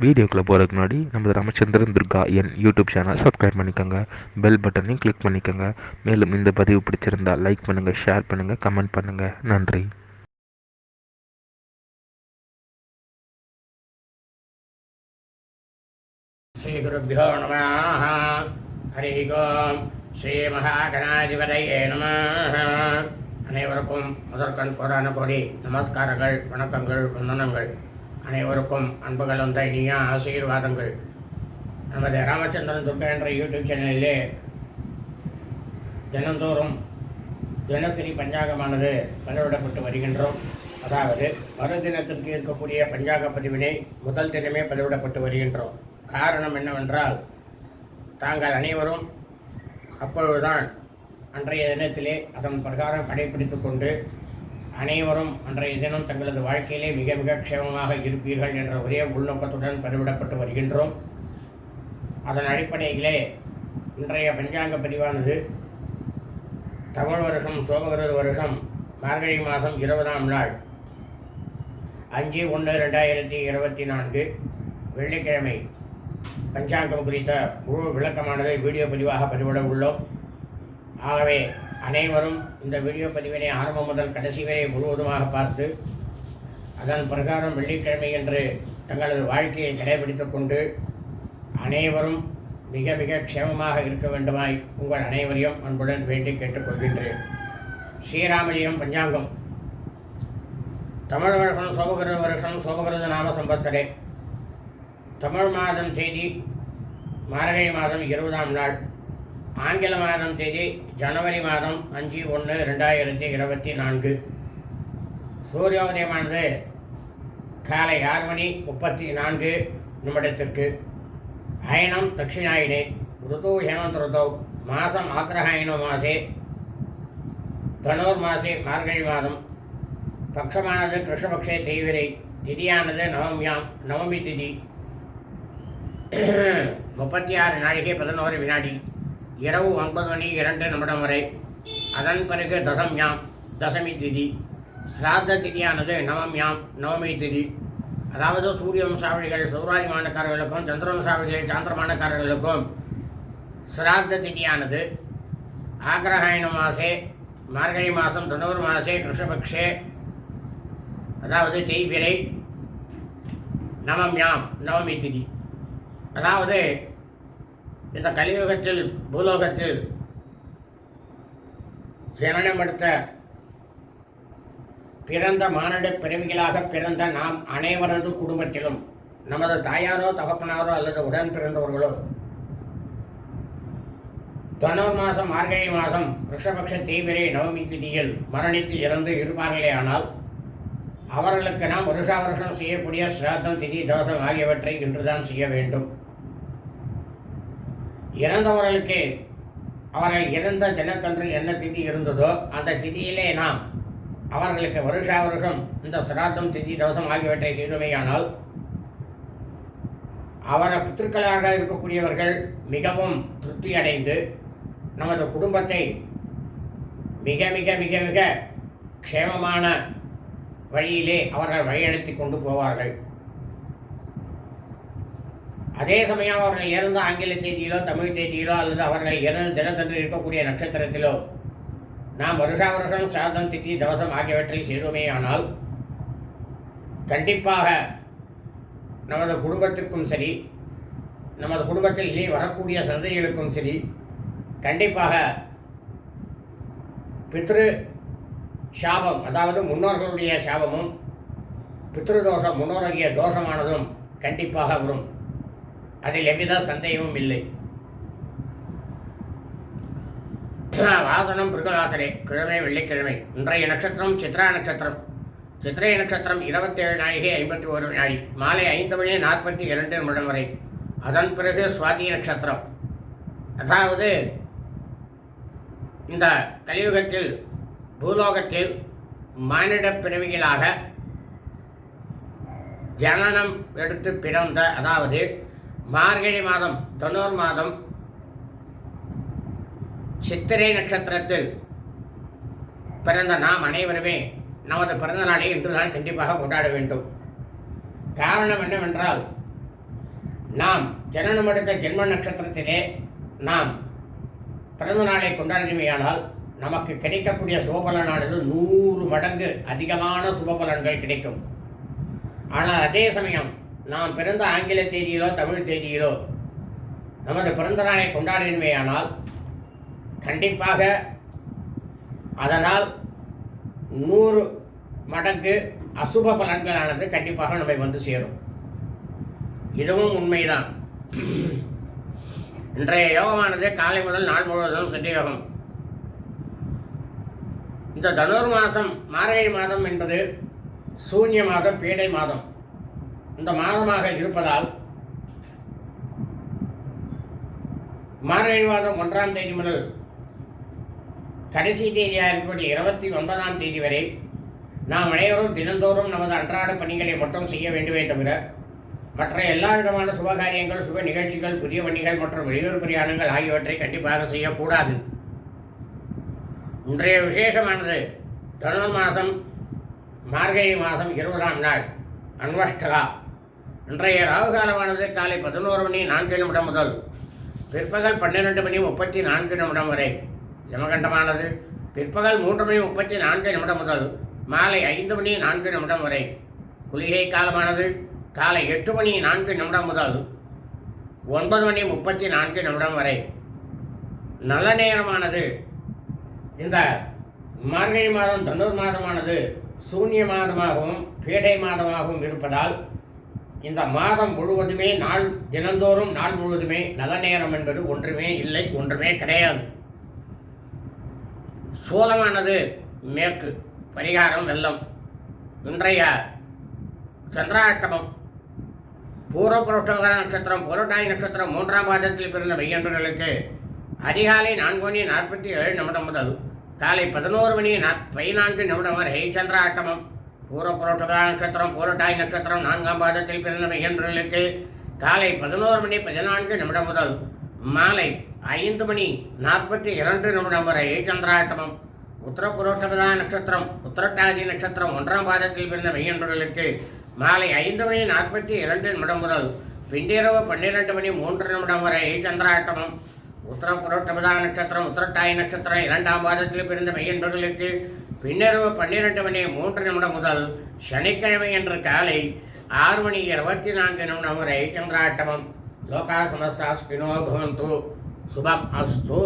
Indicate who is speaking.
Speaker 1: வீடியோக்குள்ளே போகிறதுக்கு முன்னாடி நமது ராமச்சந்திரன் துர்கா என் யூடியூப் சேனல் சப்ஸ்கிரைப் பண்ணிக்கோங்க, பெல் பட்டனையும் கிளிக் பண்ணிக்கோங்க. மேலும் இந்த பதிவு பிடிச்சிருந்தால் லைக் பண்ணுங்கள், ஷேர் பண்ணுங்கள், கமெண்ட் பண்ணுங்கள். நன்றி.
Speaker 2: ஸ்ரீ குருभ्यो நமः. ஹரி ஓம். ஸ்ரீ மகாகணாதிபதியே நமः. அனைவருக்கும் முதற்கண் கோடான கோடி நமஸ்காரங்கள், வணக்கங்கள், வந்தனங்கள். அனைவருக்கும் அன்புகள் வந்த இனிய ஆசீர்வாதங்கள். நமது ராமச்சந்திரன் துர்கா என்ற யூடியூப் சேனலிலே தினந்தோறும் தினசரி பஞ்சாங்கமானது பதிவிடப்பட்டு வருகின்றோம். அதாவது மறுதினத்திற்கு இருக்கக்கூடிய பஞ்சாங்க பதிவினை முதல் தினமே பதிவிடப்பட்டு வருகின்றோம். காரணம் என்னவென்றால், தாங்கள் அனைவரும் அப்பொழுதுதான் அன்றைய தினத்திலே அதன் பிரகாரம் கடைபிடித்து கொண்டு அனைவரும் அன்றைய தினம் தங்களது வாழ்க்கையிலே மிக மிக க்ஷேமமாக இருப்பீர்கள் என்ற ஒரே உள்நோக்கத்துடன் பதிவிடப்பட்டு வருகின்றோம். அதன் அடிப்படையிலே இன்றைய பஞ்சாங்க பதிவானது தமிழ் வருஷம் சோபகிருத வருஷம் மார்கழி மாதம் 20ஆம் நாள் 5/1/2024 வெள்ளிக்கிழமை பஞ்சாங்கம் குறித்த முழு விளக்கமானதை வீடியோ பதிவாக பதிவிட உள்ளோம். ஆகவே அனைவரும் இந்த வீடியோ பதிவினை ஆரம்பம் முதல் கடைசி வரை முழுவதுமாக பார்த்து அதன் பிரகாரம் வெள்ளிக்கிழமை என்று தங்களது வாழ்க்கையை கடைபிடித்து கொண்டு அனைவரும் மிக மிக க்ஷேமமாக இருக்க வேண்டுமாய் உங்கள் அனைவரையும் அன்புடன் வேண்டி கேட்டுக்கொள்கின்றேன். ஸ்ரீராமஜெயம் பஞ்சாங்கம். தமிழ் வருஷம் சோபகிருத வருஷம் சோபகிருத நாம சம்பத்சரே. தமிழ் மாதம் தேதி மார்கழி மாதம் 20ஆம் நாள். ஆங்கில மாதம் தேதி ஜனவரி மாதம் 5/1/2024. சூரியோதயமானது காலை 6:34 அயனம் தட்சிணாயினே. ருது ஹேமந்த் ருதௌ. மாதம் ஆக்ரஹாயண மாசே தனுர்மாசே மார்கழி மாதம். பக்ஷமானது கிருஷ்ணபக்ஷே தேய்விரை. திதியானது நவமி திதி. 36 நாழிகை 11 வினாடி. இரவு 9:02 வரை. அதன் பிறகு தசமி திதி. சிராத்த திதியானது நவமி திதி. அதாவது சூரிய வம்சாவளிகள் சௌராஜ்மானக்காரர்களுக்கும் சந்திர வம்சாவளிகள் சாந்திரமானக்காரர்களுக்கும் சிராத்த திதியானது ஆக்ரஹாயண மாசே மார்கழி மாதம் தனுர் மாசே கிருஷ்ணபக்ஷே அதாவது தேய்பிரை நவமி திதி. அதாவது இந்த கலியுகத்தில் பூலோகத்தில் ஜனனமெடுத்த பிறந்த மானிட பிறவிகளாக பிறந்த நாம் அனைவரது குடும்பத்திலும் நமது தாயாரோ தகப்பனாரோ அல்லது உடன் பிறந்தவர்களோ தனுர் மாதம் மார்கழி மாதம் கிருஷ்ணபக்ஷ தேய்பிரை நவமி திதியில் மரணித்து இறந்து இருப்பார்களே ஆனால் அவர்களுக்கு நாம் வருஷா வருஷம் செய்யக்கூடிய சிராத்தம் திதி தோஷம் ஆகியவற்றை இன்றுதான் செய்ய வேண்டும். இறந்தவர்களுக்கு அவர்கள் இறந்த தினத்தன்று என்ன திதி இருந்ததோ அந்த திதியிலே நாம் அவர்களுக்கு வருஷா வருஷம் இந்த சிராத்தம் திதி தோஷம் ஆகியவற்றை செய்தமையானால் அவர்கள் பித்திருக்களாக இருக்கக்கூடியவர்கள் மிகவும் திருப்தி அடைந்து நமது குடும்பத்தை மிக மிக மிக மிக க்ஷேமமான வழியிலே அவர்கள் வழிநடத்தி கொண்டு போவார்கள். அதே சமயம் அவர்கள் இறந்த ஆங்கில தேதியிலோ தமிழ் தேதியிலோ அல்லது அவர்கள் இறந்த தினத்தன்று இருக்கக்கூடிய நட்சத்திரத்திலோ நாம் வருஷா வருஷம் சிராத்தம் திதி தவசம் ஆகியவற்றை செய்தோமே ஆனால் கண்டிப்பாக நமது குடும்பத்திற்கும் சரி நமது குடும்பத்தில் இனி வரக்கூடிய சந்ததிகளுக்கும் சரி கண்டிப்பாக பித்ரு சாபம் அதாவது முன்னோர்களுடைய சாபமும் பித்ருதோஷம் முன்னோருடைய தோஷமானதும் கண்டிப்பாக வரும். அதில் எவ்வித சந்தேகமும் இல்லை. வாசனம் பிருகவாசரே. கிழமை வெள்ளிக்கிழமை. இன்றைய நட்சத்திரம் சித்ரா நட்சத்திரம். சித்திரை நட்சத்திரம் 27 நாழிகை 51 வினாடி. மாலை 5:42 வரை. அதன் பிறகு சுவாதி நட்சத்திரம். அதாவது இந்த கலியுகத்தில் பூலோகத்தில் மானிட பிறவிகளாக ஜனனம் எடுத்து பிறந்த அதாவது மார்கழி மாதம் தனுர் மாதம் சித்திரை நட்சத்திரத்தில் பிறந்த நாம் அனைவருமே நமது பிறந்த நாளை இன்றுதான் கண்டிப்பாக கொண்டாட வேண்டும். காரணம் என்னவென்றால் நாம் ஜனனம் எடுத்த ஜென்ம நட்சத்திரத்திலே நாம் பிறந்த நாளை கொண்டாடினமையானால் நமக்கு கிடைக்கக்கூடிய சுபபலனானது 100 மடங்கு அதிகமான சுபபலன்கள் கிடைக்கும். ஆனால் அதே சமயம் நாம் பிறந்த ஆங்கில தேதியிலோ தமிழ் தேதியிலோ நமது பிறந்த நாளை கொண்டாடினமையானால் கண்டிப்பாக அதனால் 100 மடங்கு அசுப பலன்களானது கண்டிப்பாக நம்மை வந்து சேரும். இதுவும் உண்மைதான். இன்றைய யோகமானது காலை முதல் நாள் முழுவதும் சித்த யோகம். இந்த தனுர் மாதம் மார்கழி மாதம் என்பது சூன்ய மாதம், பீடை மாதம். இந்த மாதமாக இருப்பதால் மார்கழி மாதம் 1ஆம் தேதி முதல் கடைசி தேதியாக இருக்கக்கூடிய 29ஆம் தேதி வரை நாம் அனைவரும் தினந்தோறும் நமது அன்றாட பணிகளை மட்டும் செய்ய வேண்டுமே தவிர மற்ற எல்லா விதமான சுபகாரியங்கள், சுப நிகழ்ச்சிகள், புதிய பணிகள் மற்றும் வெளியூர் பிரயாணங்கள் ஆகியவற்றை கண்டிப்பாக செய்யக்கூடாது. இன்றைய விசேஷமானது தனுர் மாதம் மார்கழி மாதம் 20ஆம் நாள் அன்வஷ்டகா. இன்றைய ராகுகாலமானது காலை 11:04 முதல் பிற்பகல் 12:34 வரை. யமகண்டமானது பிற்பகல் 3:34 முதல் மாலை 5:04 வரை. குளிகை காலமானது காலை 8:04 முதல் 9:34 வரை. நல்ல நேரமானது இந்த மார்கழி மாதம் தனுர் மாதமானது சூன்ய மாதமாகவும் பீடை மாதமாகவும் இருப்பதால் இந்த மாதம் முழுவதுமே தினந்தோறும் நாள் முழுவதுமே நல்ல நேரம் என்பது ஒன்றுமே இல்லை, ஒன்றுமே கிடையாது. சூலமானது மேற்கு, பரிகாரம் வெள்ளம். இன்றைய சந்திராஷ்டமம் பூர்வபுருஷ நட்சத்திரம், புரட்டாதி நட்சத்திரம் 3ஆம் பாதத்தில் பிறந்த மெய்யன்பர்களுக்கு அதிகாலை 4:47 முதல் காலை 11:14 வரை சந்திராஷ்டமம். பூர்வபுருஷ நட்சத்திரம், புரட்டாதி நட்சத்திரம் 4ஆம் பாதத்தில் பிறந்த மெய்யன்பர்களுக்கு காலை 11:14 முதல் மாலை 5:42 வரை சந்திராஷ்டமம். உத்தரபுரோஷபதா நட்சத்திரம், உத்திரட்டாதி நட்சத்திரம் 1ஆம் பாதத்தில் பிறந்த மெய்யன்பர்களுக்கு மாலை 5:42 முதல் பின்னிரவு 12:03 வரை சந்திராஷ்டமம். உத்தரபுரோஷபதா நட்சத்திரம், உத்திரட்டாதி நட்சத்திரம் 2ஆம் பாதத்தில் பிறந்த மெய்யன்பர்களுக்கு பின்னிரவு 12:03 முதல் சனிக்கிழமை என்று காலை 6:24 வரை சந்திராஷ்டமம். லோகா சமஸ்தா சுகினோ பவந்து. சுபம் அஸ்து.